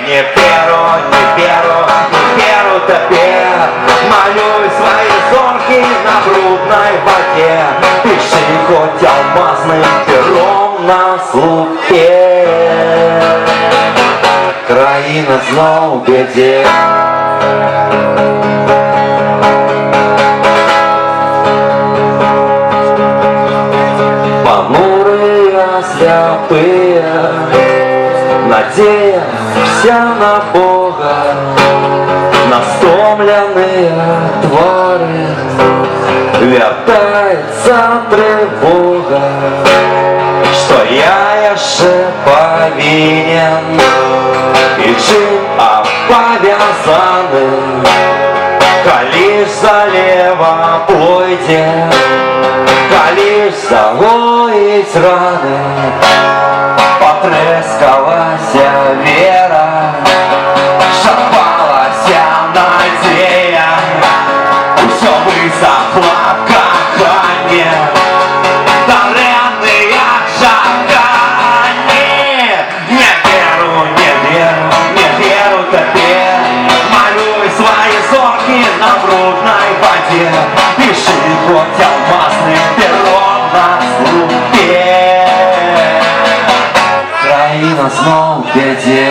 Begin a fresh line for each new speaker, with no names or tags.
Не веру, не веру, не веру тебе. Малюй свои зорки на брудной воде. Пиши хоть алмазным пером на слупе. Краина зноў у беде. Понурые, слепые, надея вся на Бога, настомленные твори, вертается тревога, что я яшчэ повинен и чым обовязаны, калі ж залева пойдзе, калі ж загоіць раны, патрэскалася вера, шарпалася надзея, усё высохла каханне, дарэмныя жаданні. Не веру, не веру, не веру табе. Малюй свои зорки на брудной воде. Пиши хоть алмазным пером на слупе. Краина зноў у беде.